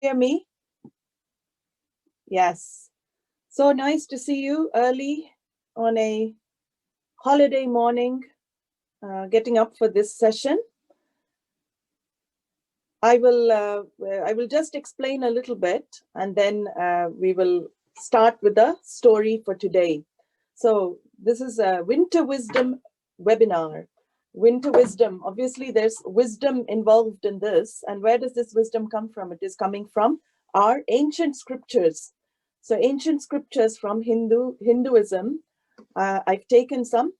hear me? Yes. So nice to see you early on a holiday morning, getting up for this session. I will just explain a little bit, and then we will start with the story for today. So this is a Winter Wisdom webinar. Winter Wisdom, obviously there's wisdom involved in this. And where does this wisdom come from? It is coming from our ancient scriptures. So ancient scriptures from Hinduism. I've taken some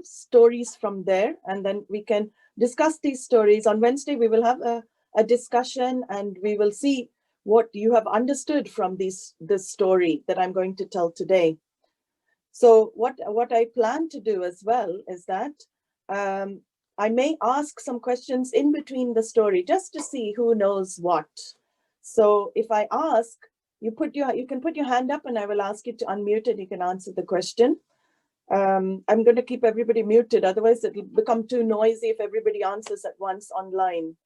stories from there, and then we can discuss these stories. On Wednesday, we will have a discussion, and we will see what you have understood from this story that I'm going to tell today. So what I plan to do as well is that I may ask some questions in between the story just to see who knows what. So if I ask, you can put your hand up, and I will ask you to unmute and you can answer the question. I'm going to keep everybody muted, otherwise it will become too noisy if everybody answers at once online.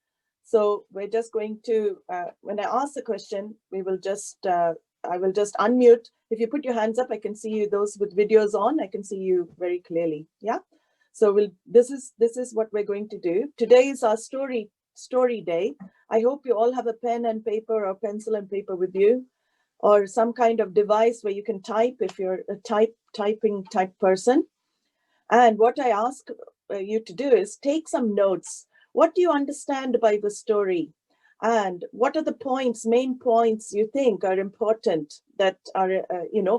So we're just going to, when I ask the question, we will just, I will just unmute. If you put your hands up, I can see you. Those with videos on, I can see you very clearly. Yeah. So this is what we're going to do. Today is our story day. I hope you all have a pen and paper or pencil and paper with you, or some kind of device where you can type if you're a typing type person. And what I ask you to do is take some notes. What do you understand by the story? And what are the main points you think are important that are,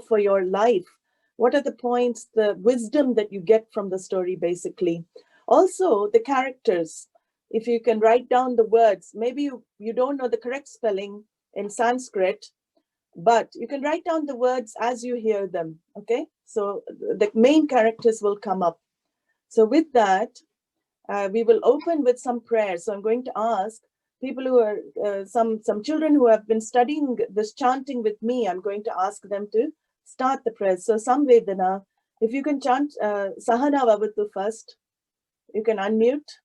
for your life? What are the points, the wisdom that you get from the story, basically? Also, the characters. If you can write down the words, maybe you don't know the correct spelling in Sanskrit, but you can write down the words as you hear them, okay? So the main characters will come up. So with that, we will open with some prayers. So I'm going to ask people who are, some children who have been studying this chanting with me, I'm going to ask them to start the prayers. So Samvedana, if you can chant Sahana Vavatu first, you can unmute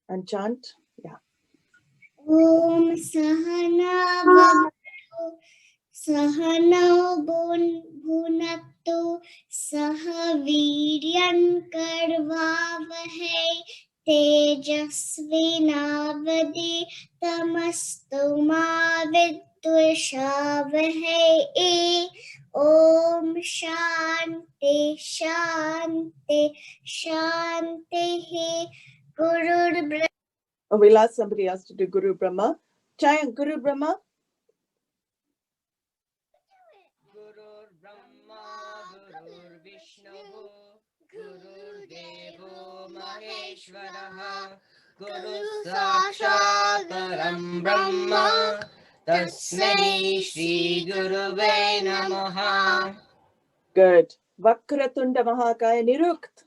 and chant. Yeah. Om Sahana Vavatu Sahana Bhunaktu Sahaviryan Karvavahe Tejasvinavadi Tamastu Ma Vidvishavahe. Om Shanti Shanti Shanti. Guru Brahma. Oh, we'll ask somebody else to do Guru Brahma. Chant Guru Brahma. Guru Brahma, Guru Vishnu, Guru Devo Maheshwaraha, Guru Sakshat Param Brahma, Tasmai Shri Guruve Namaha. Good. Vakratunda Mahakaya Nirukt.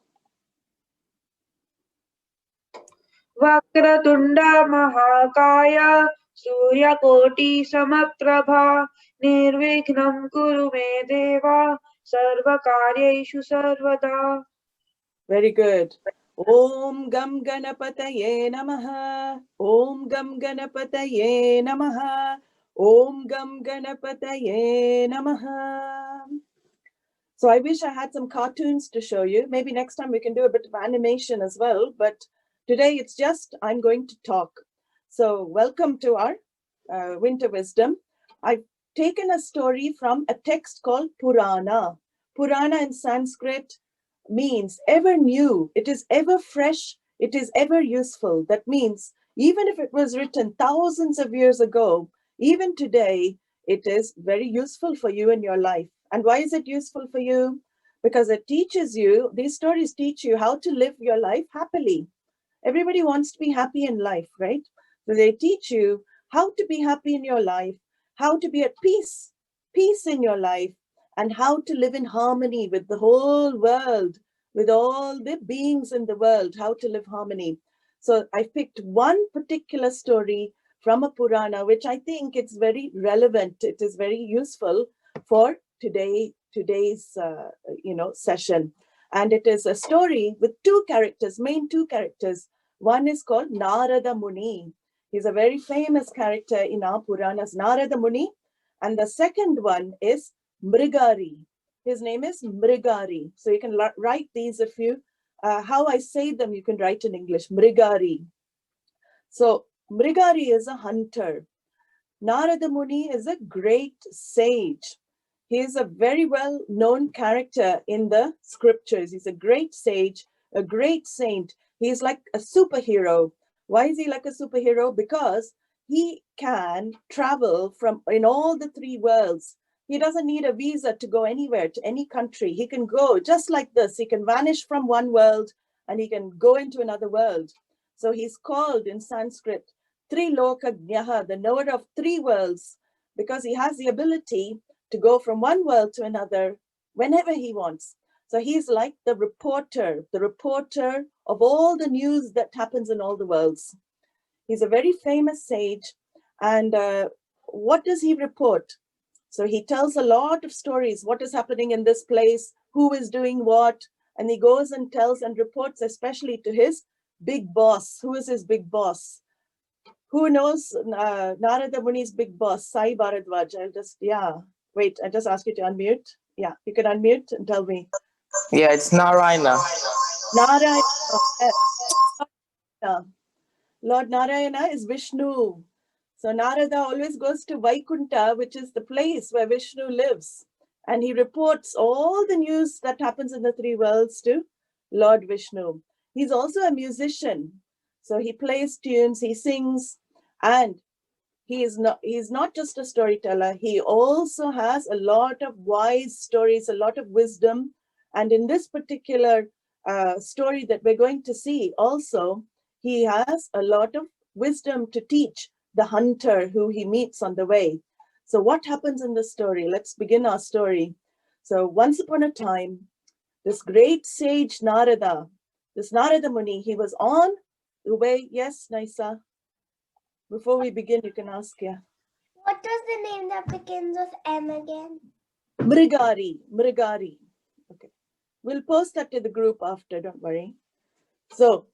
Vakratunda Mahakaya Suryakoti Samaprabha Nirvignam Kuru Me Deva Sarvakaryeshu Sarvada. Very good. Om Gam Ganapataye Namaha. Om Gam Ganapataye Namaha. Om Gam Ganapataye Namaha. So I wish I had some cartoons to show you. Maybe next time we can do a bit of animation as well. But today it's just, I'm going to talk. So welcome to our Winter Wisdom. I've taken a story from a text called Purana. Purana in Sanskrit means ever new. It is ever fresh. It is ever useful. That means even if it was written thousands of years ago, even today, it is very useful for you in your life. And why is it useful for you? Because it teaches you, these stories teach you how to live your life happily. Everybody wants to be happy in life, right? So they teach you how to be happy in your life, how to be at peace in your life, and how to live in harmony with the whole world, with all the beings in the world, how to live harmony. So I picked one particular story from a Purana, which I think it's very relevant. It is very useful for today's session. And it is a story with two characters, main two characters. One is called Narada Muni. He's a very famous character in our Puranas, Narada Muni. And the second one is Mrigari. His name is Mrigari. So you can write these if you, how I say them, you can write in English, Mrigari. So Mrigari is a hunter. Narada Muni is a great sage. He is a very well-known character in the scriptures. He's a great sage, a great saint. He's like a superhero. Why is he like a superhero? Because he can travel from in all the three worlds. He doesn't need a visa to go anywhere, to any country. He can go just like this. He can vanish from one world and he can go into another world. So he's called in Sanskrit Trilokagnaha, the knower of three worlds, because he has the ability to go from one world to another whenever he wants. So he's like the reporter of all the news that happens in all the worlds. He's a very famous sage. And what does he report? So he tells a lot of stories, what is happening in this place, who is doing what, and he goes and tells and reports especially to his big boss. Who is his big boss? Who knows Narada Muni's big boss, Sai Bharadwaj? Wait, I just ask you to unmute. Yeah, you can unmute and tell me. Yeah, it's Narayana. Narayana. Lord Narayana is Vishnu. So Narada always goes to Vaikunta, which is the place where Vishnu lives. And he reports all the news that happens in the three worlds to Lord Vishnu. He's also a musician. So he plays tunes, he sings, and he's not just a storyteller. He also has a lot of wise stories, a lot of wisdom. And in this particular story that we're going to see also, he has a lot of wisdom to teach the hunter who he meets on the way. So what happens in the story? Let's begin our story. So once upon a time, this great sage Narada, this Narada Muni, he was on the way. Yes, Naisa? Before we begin, you can ask, yeah. What is the name that begins with M again? Mrigari. Okay. We'll post that to the group after, don't worry. So,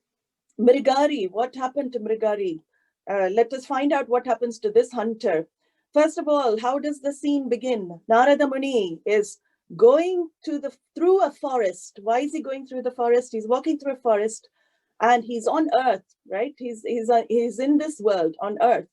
Mrigari, what happened to Mrigari? Let us find out what happens to this hunter. First of all, how does the scene begin? Narada Muni is going through a forest. Why is he going through the forest? He's walking through a forest and he's on earth, right? He's in this world on earth,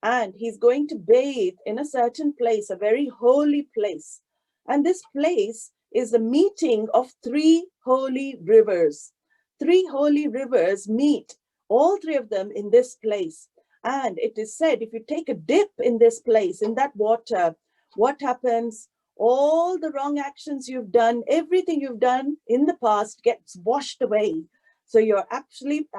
and he's going to bathe in a certain place, a very holy place. And this place is the meeting of three holy rivers. Three holy rivers meet, all three of them in this place. And it is said, if you take a dip in this place, in that water, what happens? All the wrong actions you've done, everything you've done in the past gets washed away. So you're actually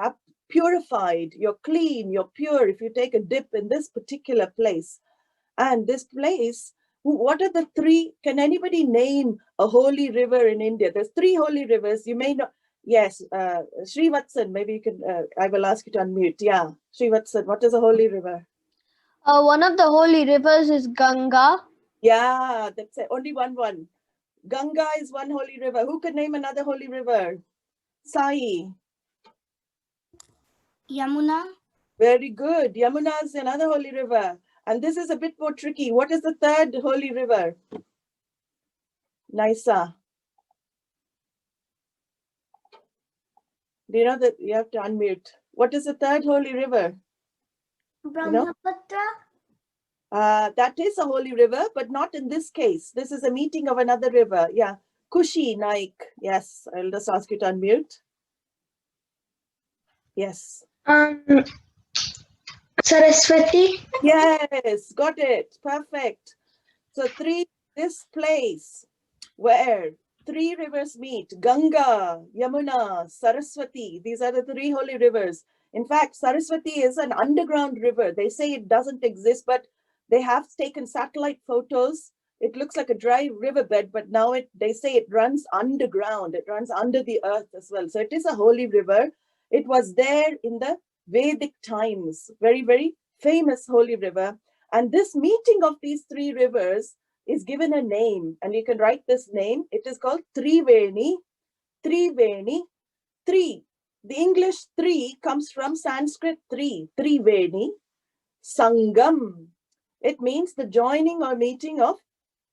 purified, you're clean, you're pure if you take a dip in this particular place. And this place, what are the three? Can anybody name a holy river in India? There's three holy rivers. You may not. Yes, Srivatsan, maybe you can, I will ask you to unmute. Yeah, Srivatsan, what is a holy river? One of the holy rivers is Ganga. Yeah, that's it. Only one. Ganga is one holy river. Who could name another holy river? Sai. Yamuna. Very good. Yamuna is another holy river. And this is a bit more tricky. What is the third holy river? Naisa. Do you know that you have to unmute? What is the third holy river? Brahmaputra. That is a holy river, but not in this case. This is a meeting of another river. Yeah. Kushi Naik. Yes. I'll just ask you to unmute. Yes. Saraswati. Yes. Got it. Perfect. So this place where three rivers meet, Ganga, Yamuna, Saraswati. These are the three holy rivers. In fact, Saraswati is an underground river. They say it doesn't exist, but they have taken satellite photos. It looks like a dry riverbed, but now they say it runs underground. It runs under the earth as well. So it is a holy river. It was there in the Vedic times. Very, very famous holy river. And this meeting of these three rivers is given a name, and you can write this name. It is called Triveni. Three. The English three comes from Sanskrit three, Triveni. Sangam. It means the joining or meeting of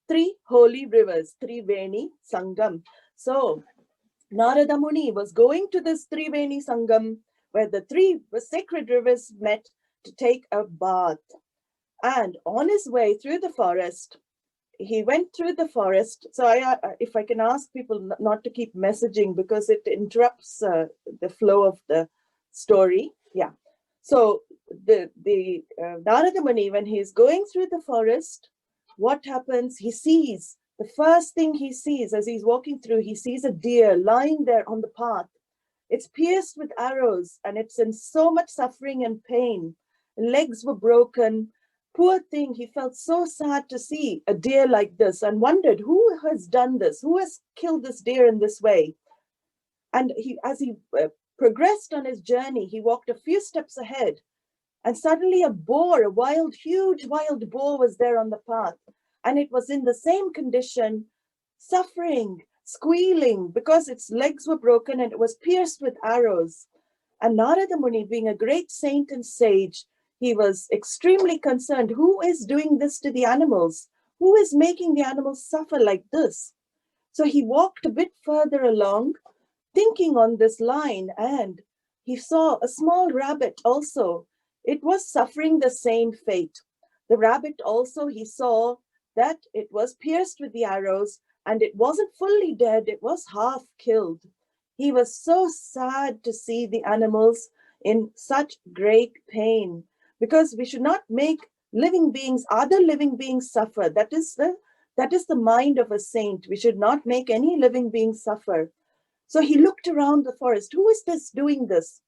three holy rivers, Triveni Sangam. So Narada Muni was going to this Triveni Sangam where the three sacred rivers met to take a bath. And on his way through the forest, he went through the forest. So if I can ask people not to keep messaging because it interrupts the flow of the story. Yeah. So the Narada Muni, when he's going through the forest, what happens? He sees, the first thing he sees as he's walking through, he sees a deer lying there on the path. It's pierced with arrows and it's in so much suffering and pain. Legs were broken. Poor thing, he felt so sad to see a deer like this and wondered who has done this, who has killed this deer in this way. And as he progressed on his journey, he walked a few steps ahead and suddenly a boar, a huge wild boar was there on the path. And it was in the same condition, suffering, squealing because its legs were broken and it was pierced with arrows. And Narada Muni, being a great saint and sage, he was extremely concerned. Who is doing this to the animals? Who is making the animals suffer like this? So he walked a bit further along, thinking on this line, and he saw a small rabbit also. It was suffering the same fate. The rabbit also, he saw that it was pierced with the arrows and it wasn't fully dead, it was half killed. He was so sad to see the animals in such great pain, because we should not make other living beings suffer. That is the mind of a saint. We should not make any living being suffer. So he looked around the forest. Who is this doing this?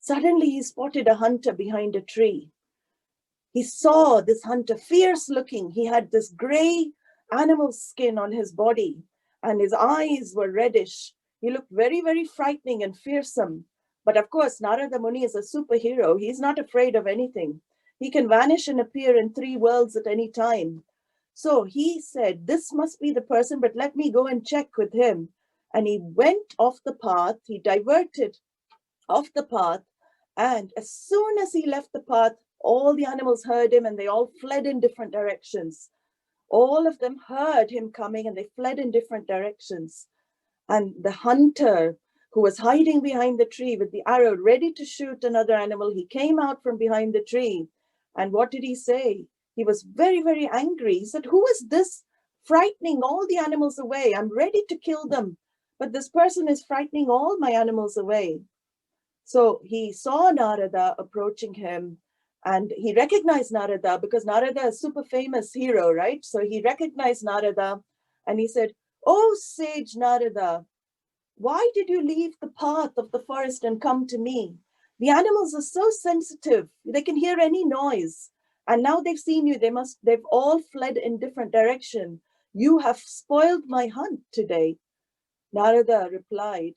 Suddenly he spotted a hunter behind a tree. He saw this hunter, fierce looking. He had this gray animal skin on his body and his eyes were reddish. He looked very, very frightening and fearsome. But of course, Narada Muni is a superhero. He's not afraid of anything. He can vanish and appear in 3 worlds at any time. So he said, this must be the person, but let me go and check with him. And he went off the path. He diverted off the path. And as soon as he left the path, all the animals heard him and they all fled in different directions. All of them heard him coming and they fled in different directions. And the hunter, who was hiding behind the tree with the arrow ready to shoot another animal, he came out from behind the tree. And what did he say? He was very, very angry. He said, who is this frightening all the animals away? I'm ready to kill them, but this person is frightening all my animals away. So he saw Narada approaching him and he recognized Narada because Narada is a super famous hero, right? So he recognized Narada and he said, oh, sage Narada, why did you leave the path of the forest and come to me? The animals are so sensitive. They can hear any noise. And now they've seen you. They've all fled in different direction. You have spoiled my hunt today. Narada replied,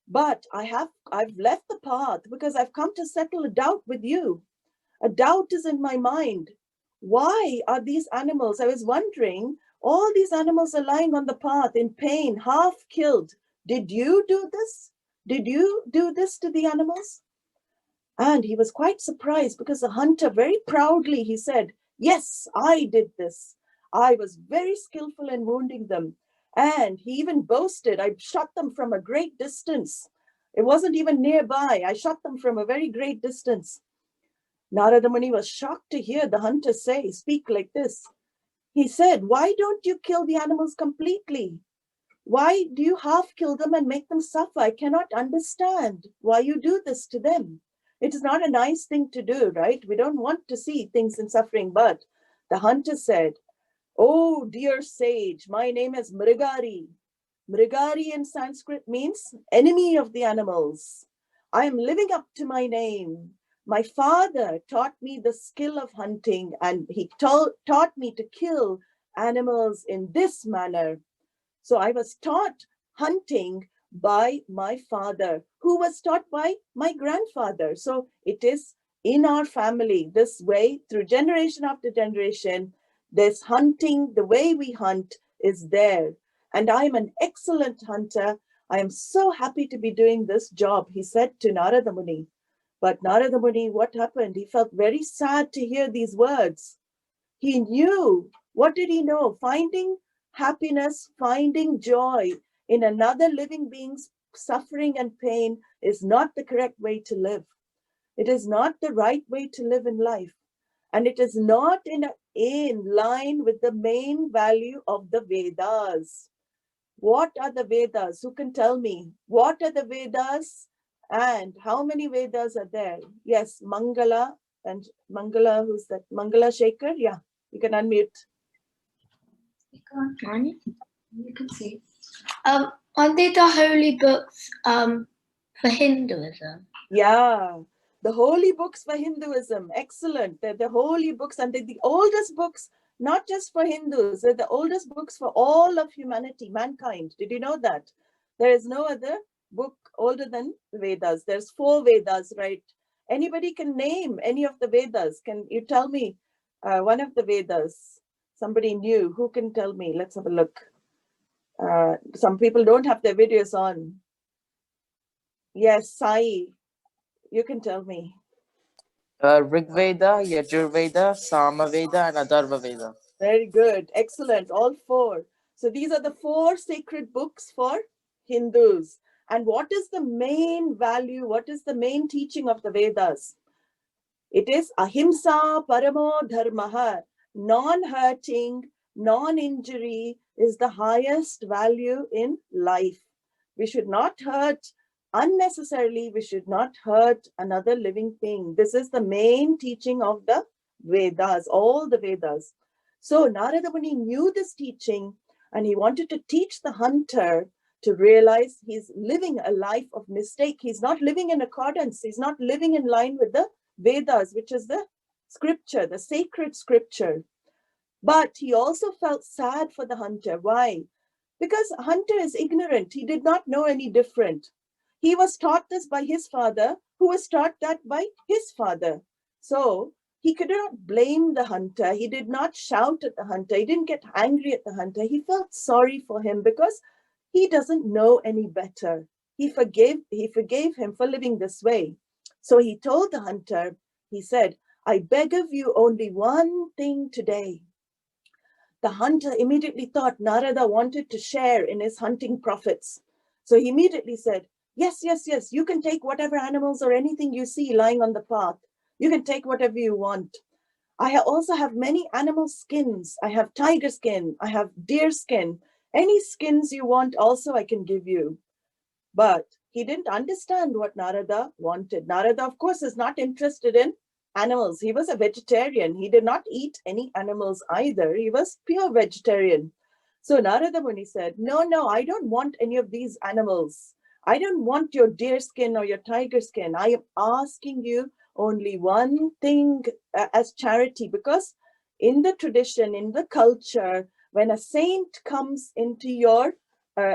but I've left the path because I've come to settle a doubt with you. A doubt is in my mind. Why are these animals? I was wondering, all these animals are lying on the path in pain, half killed. Did you do this? Did you do this to the animals? And he was quite surprised because the hunter very proudly, he said, yes, I did this. I was very skillful in wounding them. And he even boasted, I shot them from a great distance. It wasn't even nearby. I shot them from a very great distance. Narada Muni was shocked to hear the hunter speak like this. He said, why don't you kill the animals completely? Why do you half kill them and make them suffer? I cannot understand why you do this to them. It is not a nice thing to do, right? We don't want to see things in suffering. But the hunter said, oh, dear sage, my name is Mrigari. Mrigari in Sanskrit means enemy of the animals. I am living up to my name. My father taught me the skill of hunting and he taught me to kill animals in this manner. So I was taught hunting by my father, who was taught by my grandfather. So it is in our family this way, through generation after generation, this hunting, the way we hunt is there. And I am an excellent hunter. I am so happy to be doing this job, he said to Narada Muni. But Narada Muni, what happened? He felt very sad to hear these words. He knew. What did he know? Finding happiness, finding joy in another living being's suffering and pain is not the correct way to live. It is not the right way to live in life. And it is not in line with the main value of the Vedas. What are the Vedas? Who can tell me? What are the Vedas and how many Vedas are there? Yes, Mangala. And Mangala, who's that? Mangala Shekhar? Yeah, you can unmute. You can see. Aren't they the holy books for Hinduism? Yeah, the holy books for Hinduism. Excellent. They're the holy books, and they're the oldest books, not just for Hindus. They're the oldest books for all of humanity, mankind. Did you know that? There is no other book older than the Vedas. There's 4 Vedas, right? Anybody can name any of the Vedas. Can you tell me one of the Vedas? Somebody new. Who can tell me? Let's have a look. Some people don't have their videos on. Yes, Sai. You can tell me. Rig Veda, Yajur Veda, Sama Veda, and Atharva Veda. Very good. Excellent. All 4. So these are the 4 sacred books for Hindus. And what is the main value? What is the main teaching of the Vedas? It is ahimsa paramo dharmaha. Non-hurting, non-injury is the highest value in life. We should not hurt unnecessarily. We should not hurt another living thing. This is the main teaching of the Vedas, all the Vedas. So Narada Muni knew this teaching, and he wanted to teach the hunter to realize he's living a life of mistake. He's not living in accordance. He's not living in line with the Vedas, which is the scripture, the sacred scripture. But he also felt sad for the hunter. Why? Because hunter is ignorant. He did not know any different. He was taught this by his father, who was taught that by his father. So he could not blame the hunter. He did not shout at the hunter. He didn't get angry at the hunter. He felt sorry for him because he doesn't know any better. He forgave him for living this way. So he told the hunter, he said, I beg of you only one thing today. The hunter immediately thought Narada wanted to share in his hunting profits. So he immediately said, yes, you can take whatever animals or anything you see lying on the path. You can take whatever you want. I also have many animal skins. I have tiger skin. I have deer skin. Any skins you want also I can give you. But he didn't understand what Narada wanted. Narada, of course, is not interested in animals. He was a vegetarian. He did not eat any animals either. He was pure vegetarian. So Narada Muni said, no, I don't want any of these animals. I don't want your deer skin or your tiger skin. I am asking you only one thing as charity, because in the tradition, in the culture, when a saint comes into your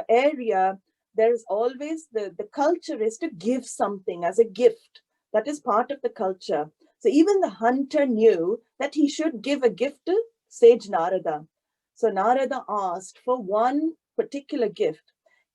area, there is always the culture is to give something as a gift. That is part of the culture. So even the hunter knew that he should give a gift to sage Narada. So Narada asked for one particular gift.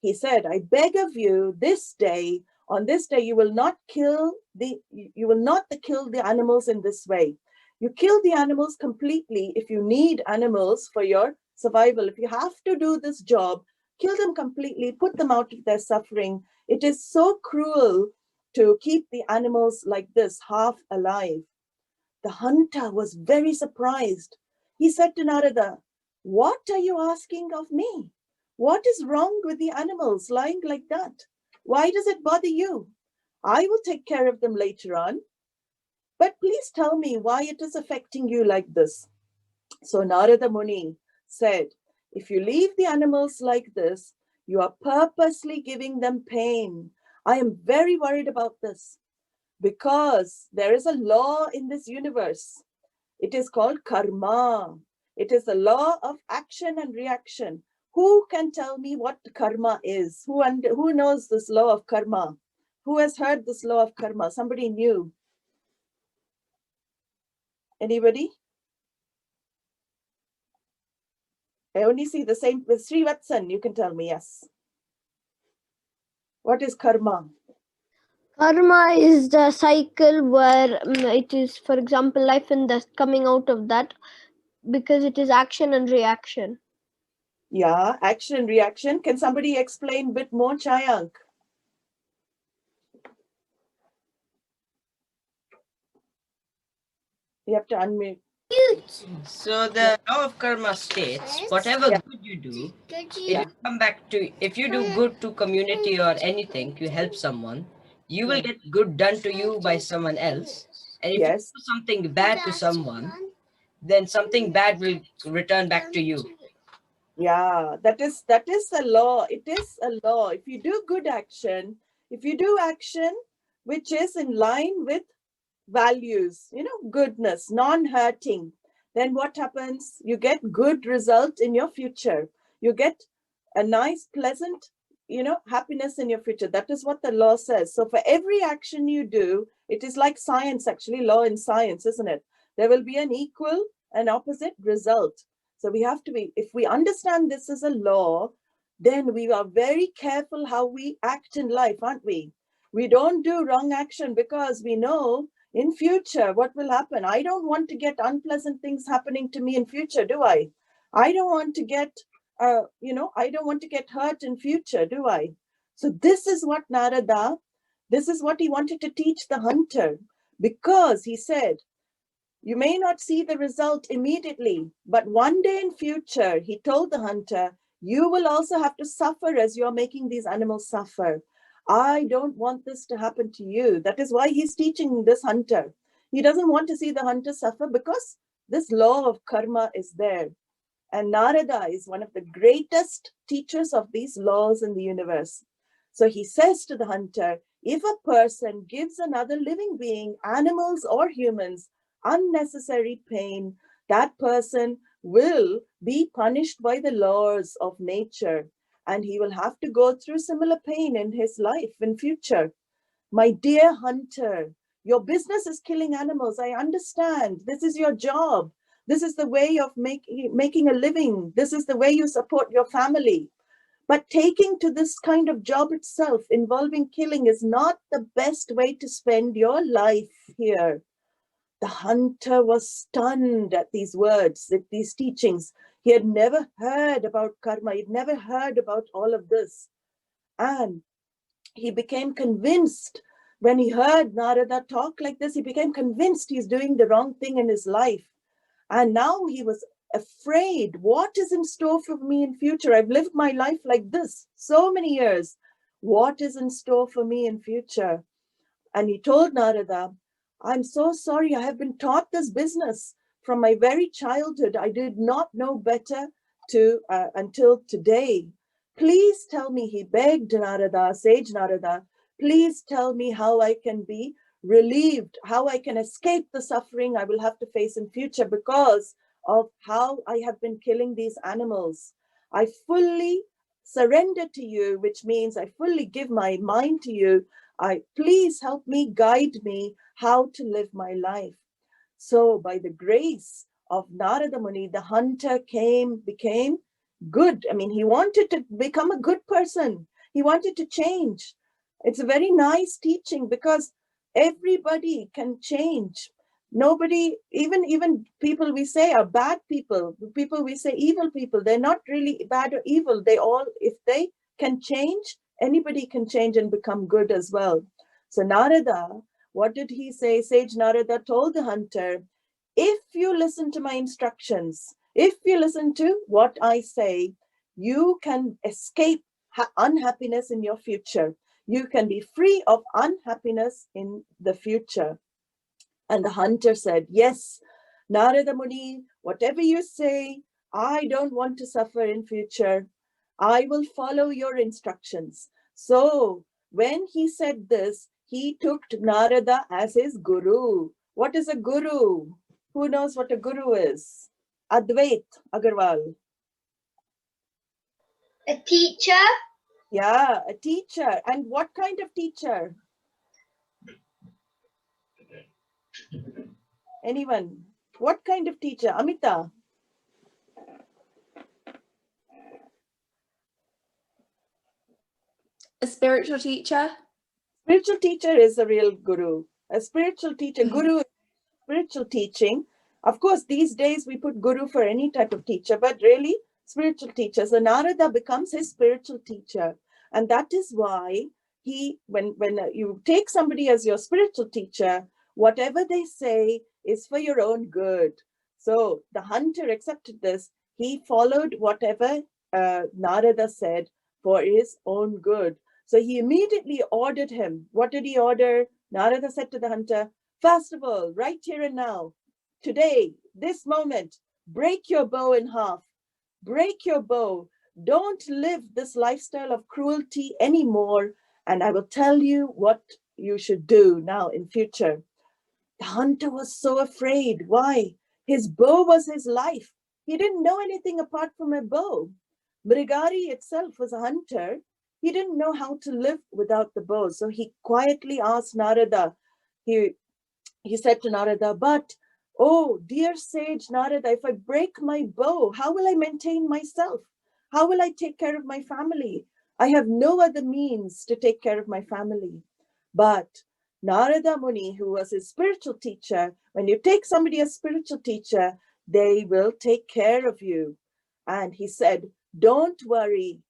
He said, I beg of you this day, on this day, you will not kill the animals in this way. You kill the animals completely if you need animals for your survival. If you have to do this job, kill them completely, put them out of their suffering. It is so cruel to keep the animals like this, half alive. The hunter was very surprised. He said to Narada, what are you asking of me? What is wrong with the animals lying like that? Why does it bother you? I will take care of them later on. But please tell me why it is affecting you like this. So Narada Muni said, if you leave the animals like this, you are purposely giving them pain. I am very worried about this because there is a law in this universe. It is called karma. It is the law of action and reaction. Who can tell me what karma is? Who knows this law of karma? Who has heard this law of karma? Somebody new? Anybody? I only see the same with Srivatsan. You can tell me, yes. What is karma? Karma is the cycle where it is, for example, life and death coming out of that, because it is action and reaction. Yeah, action and reaction. Can somebody explain a bit more, Chayank? You have to unmute. So the law of karma states whatever Yeah. good you do, it Yeah. will come back to, if you do good to community or anything, you help someone, you will get good done to you by someone else. And if you Yes. do something bad to someone, then something bad will return back to you. Yeah, that is a law. It is a law. If you do good action, if you do action which is in line with values, goodness, non-hurting, then what happens? You get good result in your future. You get a nice, pleasant, happiness in your future. That is what the law says. So for every action you do, it is like science, actually, law in science, isn't it? There will be an equal and opposite result. So we have to be, if we understand this is a law, then we are very careful how we act in life, aren't we? We don't do wrong action because we know in future what will happen. I don't want to get unpleasant things happening to me in future, do I? I don't want to get I don't want to get hurt in future, do I? So this is what Narada, this is what he wanted to teach the hunter, because he said, you may not see the result immediately, but one day in future, he told the hunter, you will also have to suffer as you're making these animals suffer. I don't want this to happen to you. That is why he's teaching this hunter. He doesn't want to see the hunter suffer because this law of karma is there. And Narada is one of the greatest teachers of these laws in the universe. So he says to the hunter, if a person gives another living being, animals or humans, unnecessary pain, that person will be punished by the laws of nature, and he will have to go through similar pain in his life in future. My dear hunter, your business is killing animals. I understand. This is your job. This is the way of making a living. This is the way you support your family. But taking to this kind of job itself, involving killing, is not the best way to spend your life here. The hunter was stunned at these words, at these teachings. He had never heard about karma. He'd never heard about all of this. And he became convinced when he heard Narada talk like this, he became convinced he's doing the wrong thing in his life. And now he was afraid. What is in store for me in future? I've lived my life like this so many years. What is in store for me in future? And he told Narada, I'm so sorry. I have been taught this business from my very childhood. I did not know better until today. Please tell me, he begged Narada, sage Narada, please tell me how I can be relieved, how I can escape the suffering I will have to face in future because of how I have been killing these animals. I fully surrender to you, which means I fully give my mind to you. Please help me, guide me how to live my life. So by the grace of Narada Muni, the hunter became good. I mean, he wanted to become a good person. He wanted to change. It's a very nice teaching because everybody can change. Nobody, even people we say are bad people we say evil people, they're not really bad or evil. They all, if they can change, anybody can change and become good as well. So Narada, what did he say? Sage Narada told the hunter, if you listen to my instructions, if you listen to what I say, you can escape unhappiness in your future. You can be free of unhappiness in the future. And the hunter said, yes, Narada Muni, whatever you say, I don't want to suffer in future. I will follow your instructions. So when he said this, he took Narada as his guru. What is a guru? Who knows what a guru is? Advait Agarwal. A teacher. Yeah, a teacher. And what kind of teacher? Anyone? What kind of teacher? Amita? A spiritual teacher. Spiritual teacher is a real guru. A spiritual teacher, guru is spiritual teaching. Of course, these days we put guru for any type of teacher, but really spiritual teacher. So Narada becomes his spiritual teacher. And that is why when you take somebody as your spiritual teacher, whatever they say is for your own good. So the hunter accepted this. He followed whatever Narada said for his own good. So he immediately ordered him. What did he order? Narada said to the hunter, first of all, right here and now, today, this moment, break your bow in half. Break your bow. Don't live this lifestyle of cruelty anymore. And I will tell you what you should do now in future. The hunter was so afraid. Why? His bow was his life. He didn't know anything apart from a bow. Mrigari itself was a hunter. He didn't know how to live without the bow. So he quietly asked Narada. He said to Narada, but, oh, dear sage Narada, if I break my bow, how will I maintain myself? How will I take care of my family? I have no other means to take care of my family. But Narada Muni, who was his spiritual teacher, when you take somebody as spiritual teacher, they will take care of you. And he said, don't worry,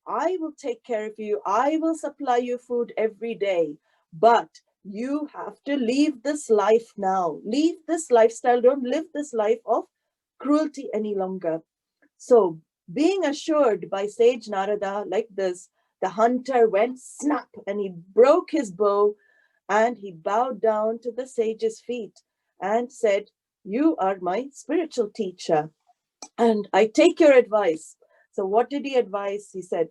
I will take care of you. I will supply you food every day. But you have to leave this life now. Leave this lifestyle. Don't live this life of cruelty any longer. So being assured by sage Narada like this, the hunter went snap and he broke his bow and he bowed down to the sage's feet and said, you are my spiritual teacher and I take your advice. So what did he advise? He said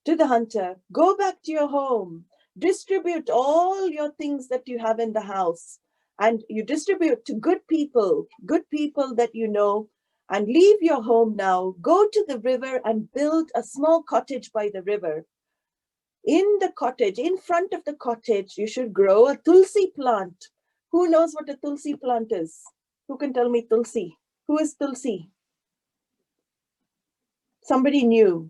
to the hunter, go back to your home, distribute all your things that you have in the house, and you distribute to good people that you know, and leave your home now. Go to the river and build a small cottage by the river. In the cottage, in front of the cottage, you should grow a tulsi plant. Who knows what a tulsi plant is? Who can tell me tulsi? Who is tulsi? Somebody new.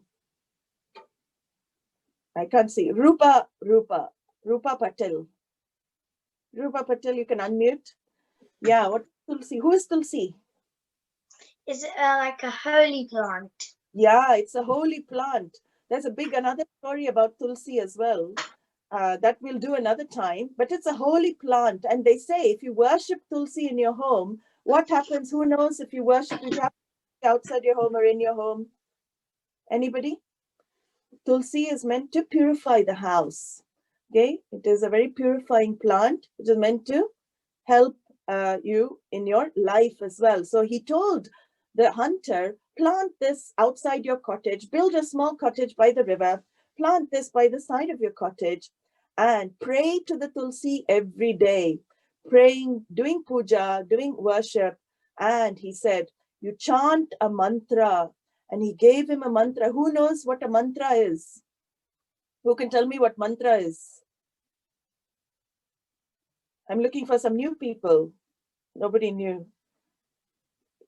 I can't see. Rupa Patel. Rupa Patel, you can unmute. Yeah, what tulsi? Who is tulsi? Is it like a holy plant? Yeah, it's a holy plant. There's another story about tulsi as well. That we'll do another time, but it's a holy plant. And they say if you worship tulsi in your home, what happens? Who knows if you worship it outside your home or in your home? Anybody? Tulsi is meant to purify the house. Okay, it is a very purifying plant. It is meant to help you in your life as well. So he told the hunter, plant this outside your cottage, build a small cottage by the river, plant this by the side of your cottage, and pray to the tulsi every day, praying, doing puja, doing worship. And he said, you chant a mantra. And he gave him a mantra. Who knows what a mantra is? Who can tell me what mantra is? I'm looking for some new people. Nobody knew.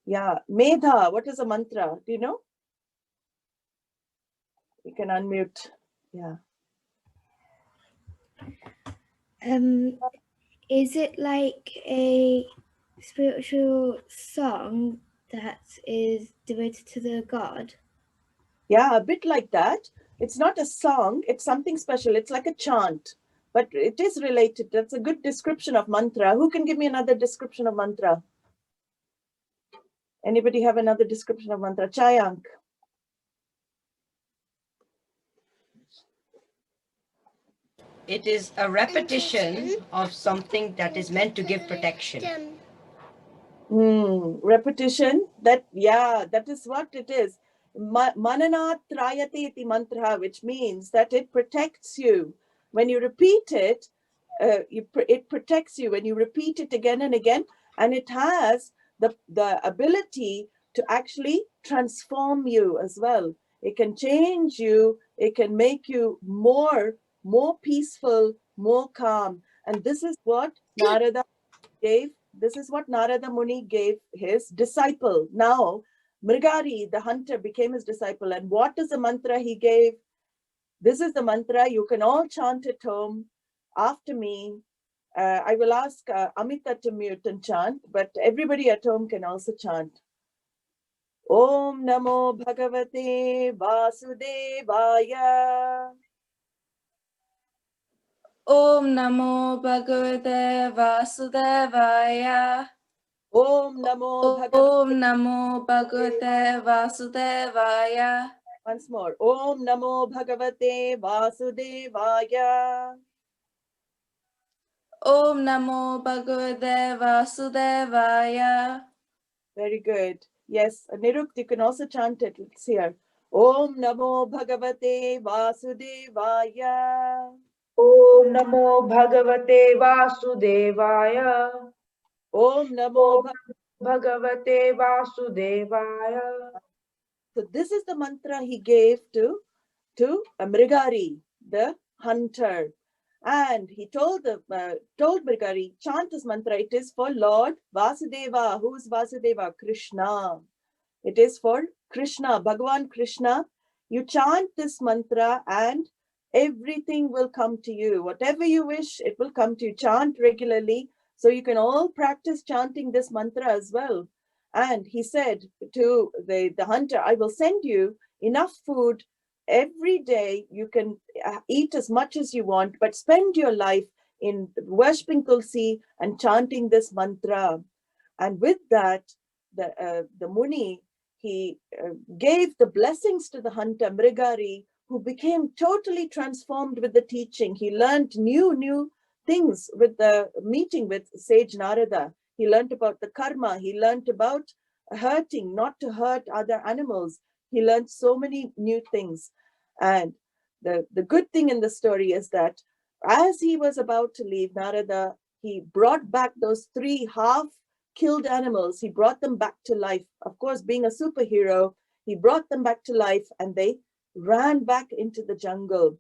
Yeah, Medha, what is a mantra? Do you know? You can unmute. Yeah. Is it like a spiritual song that is devoted to the god? Yeah, a bit like that. It's not a song, it's something special. It's like a chant, but it is related. That's a good description of mantra. Who can give me another description of mantra? Anybody have another description of mantra? Chayank. It is a repetition of something that is meant to give protection. Repetition. That is what it is. Mananat trayate iti mantra, which means that it protects you. When you repeat it, it protects you when you repeat it again and again, and it has the ability to actually transform you as well. It can change you. It can make you more peaceful, more calm. And this is what Narada gave. This is what Narada Muni gave his disciple. Now, Mrigari, the hunter, became his disciple. And what is the mantra he gave? This is the mantra. You can all chant at home after me. I will ask Amita to mute and chant, but everybody at home can also chant. Om Namo Bhagavate Vasudevaya. Om Namo Bhagavate Vasudevaya. Om Namo Bhagavate. Om Namo Bhagavate Vasudevaya. Once more. Om Namo Bhagavate Vasudevaya. Om Namo Bhagavate Vasudevaya. Very good. Yes, Nirukt, you can also chant it. Let's hear. Om Namo Bhagavate Vasudevaya. Om Namo Bhagavate Vasudevaya. Om Namo Bhagavate Vasudevaya. So this is the mantra he gave to Mrigari, the hunter. And he told Mrigari, chant this mantra. It is for Lord Vasudeva. Who is Vasudeva? Krishna. It is for Krishna, Bhagavan Krishna. You chant this mantra and everything will come to you. Whatever you wish, it will come to you. Chant regularly. So you can all practice chanting this mantra as well. And he said to the hunter, I will send you enough food every day. You can eat as much as you want, but spend your life in worshipping Tulsi and chanting this mantra. And with that, the Muni, he gave the blessings to the hunter, Mrigari, who became totally transformed with the teaching. He learned new things with the meeting with sage Narada. He learned about the karma. He learned about hurting, not to hurt other animals. He learned so many new things. And the good thing in the story is that as he was about to leave, Narada, he brought back those 3 half-killed animals. He brought them back to life. Of course, being a superhero, he brought them back to life and they ran back into the jungle.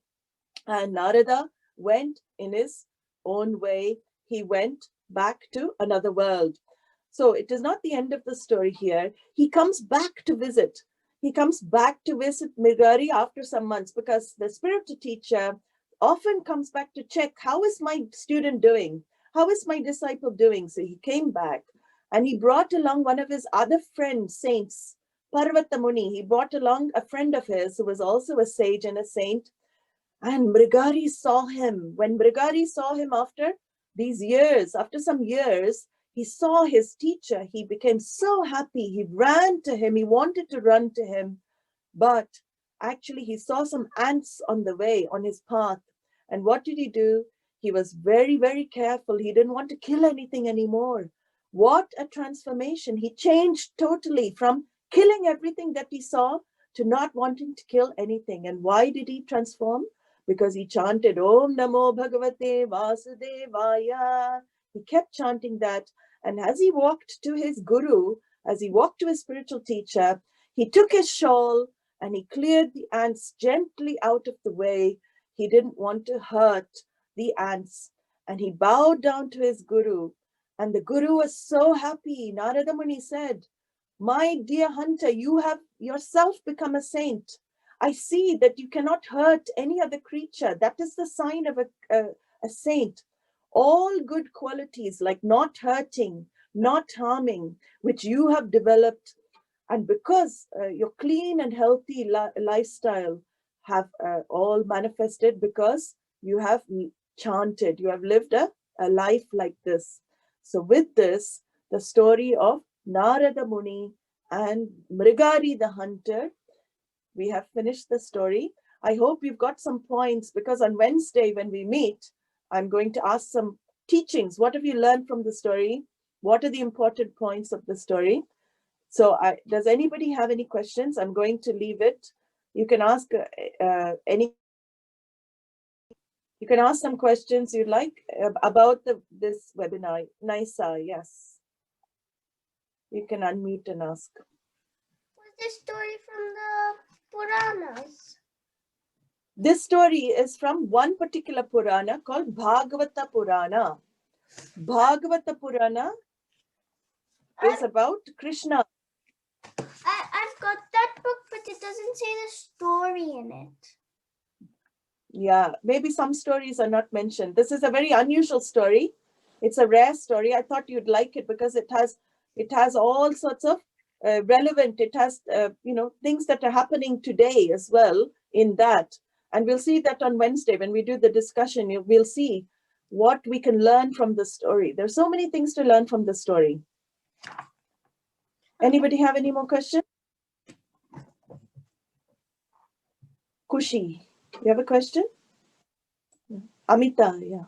And Narada went in his own way. He went back to another world. So it is not the end of the story here. He comes back to visit. He comes back to visit Mrigari after some months because the spiritual teacher often comes back to check, how is my student doing? How is my disciple doing? So he came back and he brought along one of his other friends, saints, Parvata Muni. He brought along a friend of his who was also a sage and a saint. And Mrigari saw him. When Mrigari saw him after these years, after some years, he saw his teacher. He became so happy. He ran to him. He wanted to run to him. But actually, he saw some ants on the way, on his path. And what did he do? He was very, very careful. He didn't want to kill anything anymore. What a transformation. He changed totally from killing everything that he saw to not wanting to kill anything. And why did he transform? Because he chanted Om Namo Bhagavate Vasudevaya. He kept chanting that. And as he walked to his guru, as he walked to his spiritual teacher, he took his shawl and he cleared the ants gently out of the way. He didn't want to hurt the ants. And he bowed down to his guru. And the guru was so happy. Narada Muni said, my dear hunter, you have yourself become a saint. I see that you cannot hurt any other creature. That is the sign of a saint. All good qualities like not hurting, not harming, which you have developed, and because your clean and healthy lifestyle have all manifested because you have chanted, you have lived a life like this. So with this, the story of Narada Muni and Mrigari the hunter, we have finished the story. I hope you've got some points because on Wednesday when we meet, I'm going to ask some teachings. What have you learned from the story? What are the important points of the story? So does anybody have any questions? I'm going to leave it. You can ask you can ask some questions you'd like about this webinar. Nisa, yes. You can unmute and ask. Was this story from the Puranas? This story is from one particular Purana called Bhagavata Purana. Bhagavata Purana is about Krishna. I've got that book, but it doesn't say the story in it. Yeah, maybe some stories are not mentioned. This is a very unusual story. It's a rare story. I thought you'd like it because it has all sorts of relevant. It has things that are happening today as well in that. And we'll see that on Wednesday when we do the discussion. We'll see what we can learn from the story. There's so many things to learn from the story. Anybody have any more questions? Kushi, you have a question? Amita, yeah.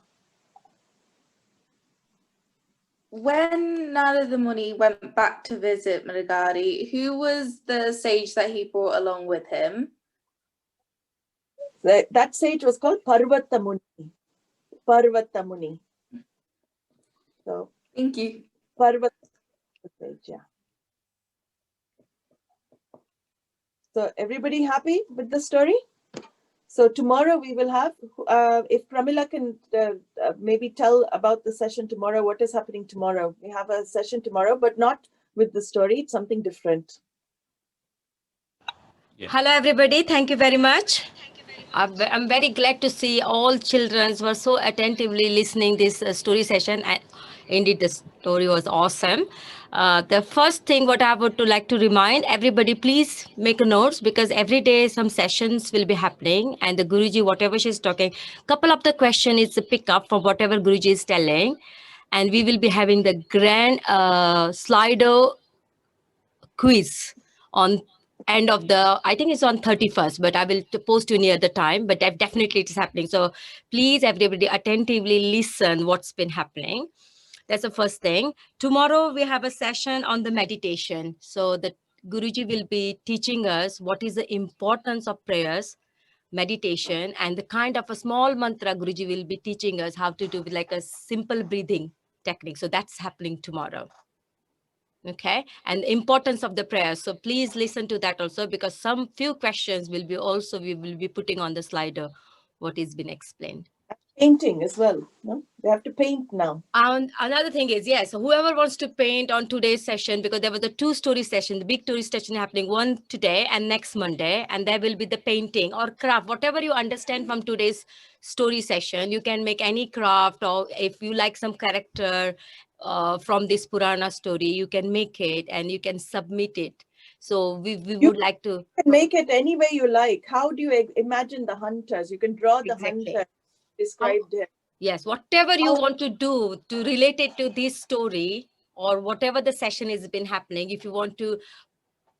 When Narada Muni went back to visit Madagari, who was the sage that he brought along with him? That sage was called Parvata Muni. Parvata Muni. So, Thank you. Parvata sage, yeah. So, everybody happy with the story? So, tomorrow we will have, if Pramila can maybe tell about the session tomorrow, what is happening tomorrow? We have a session tomorrow, but not with the story, it's something different. Yeah. Hello, everybody. Thank you very much. I'm very glad to see all children were so attentively listening this story session. And indeed, the story was awesome. The first thing what I would like to remind everybody, please make notes because every day some sessions will be happening and the Guruji, whatever she's talking, couple of the question is to pick up from whatever Guruji is telling. And we will be having the grand Slido quiz on end of the, I think it's on 31st, but I will post you near the time, but definitely it is happening. So please everybody attentively listen what's been happening. That's the first thing. Tomorrow we have a session on the meditation. So the Guruji will be teaching us what is the importance of prayers, meditation, and the kind of a small mantra Guruji will be teaching us how to do like a simple breathing technique. So that's happening tomorrow. Okay, and the importance of the prayer. So please listen to that also because some few questions will be also, we will be putting on the slider what is been explained. Painting as well, no? They have to paint now. And another thing is, yes, whoever wants to paint on today's session, because there was a 2 story session, the big story session happening, one today and next Monday, and there will be the painting or craft, whatever you understand from today's story session. You can make any craft, or if you like some character from this Purana story, you can make it and you can submit it. So we would like to make it any way you like. How do you imagine the hunters? You can draw the hunter, describe them. Yes, whatever you want to do to relate it to this story or whatever the session has been happening, if you want to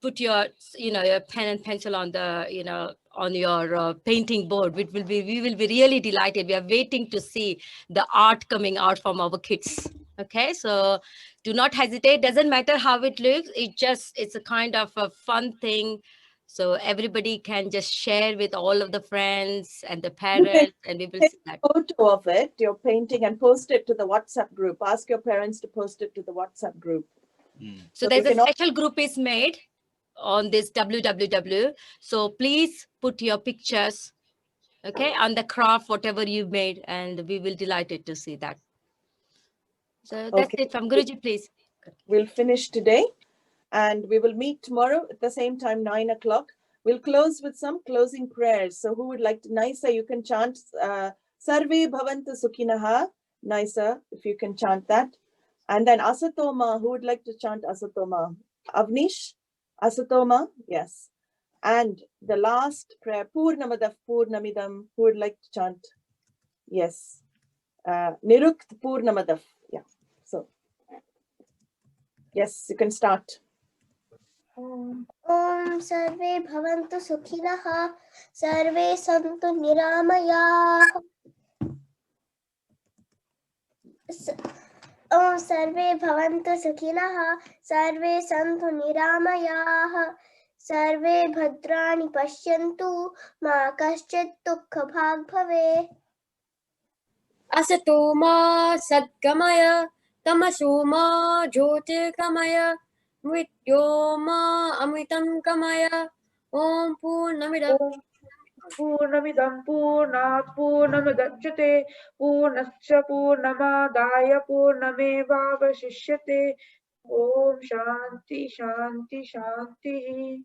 put your, your pen and pencil on the, on your painting board, we will be really delighted. We are waiting to see the art coming out from our kids. Okay, so do not hesitate. Doesn't matter how it looks. It's a kind of a fun thing. So everybody can just share with all of the friends and the parents, and we will see that. Photo of it, your painting, and post it to the WhatsApp group. Ask your parents to post it to the WhatsApp group. So there's a special group is made on this www. So please put your pictures, okay, on the craft, whatever you made, and we will delighted to see that. So that's it from Guruji, please. We'll finish today and we will meet tomorrow at the same time, 9 o'clock. We'll close with some closing prayers. So who would like to, Naisa, you can chant Sarve Bhavantu Sukhinaha. Naisa, if you can chant that. And then Asatoma, who would like to chant Asatoma? Avnish, Asatoma, yes. And the last prayer, Purnamadav Purnamidam, who would like to chant? Yes. Nirukt Purnamadav, yeah. So, yes, you can start. Om Sarve Bhavantu Sukhinah, Sarve Santu Niramayah. Om Sarve Bhavantu Sukhinah, Sarve Santu Niramayah. Sarve Bhadrani Pashyantu, Ma Kaschit Dukha Bhag Bhave. Asato ma Sadgamaya, Tamaso ma Jyotirgamaya, Mrityo ma Amritam Gamaya. Om Purnamidam Purnamidam Purnat Purnamidachyate Purnascha Purnamadaya Purnamevavashishyate. Om Shanti Shanti Shanti.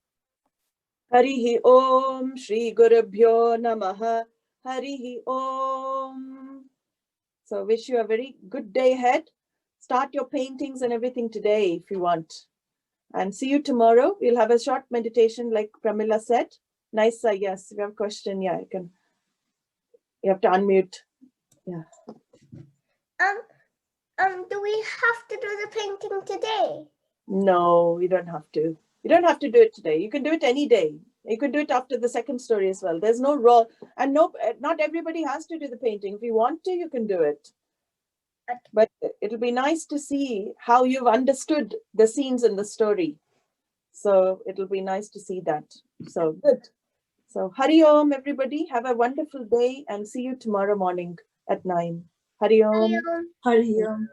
Harihi Om Shri Gurubhyo Namaha Harihi Om. So wish you a very good day ahead. Start your paintings and everything today if you want. And see you tomorrow. We'll have a short meditation like Pramila said. Nice, yes. If you have a question, yeah, you have to unmute. Yeah. Do we have to do the painting today? No, you don't have to. You don't have to do it today. You can do it any day. You can do it after the second story as well. There's no rule, and not everybody has to do the painting. If you want to, you can do it. Okay. But it'll be nice to see how you've understood the scenes in the story. So it'll be nice to see that. So good. So Hari Om, everybody. Have a wonderful day and see you tomorrow morning at 9. Hari Om. Om. Hari Om.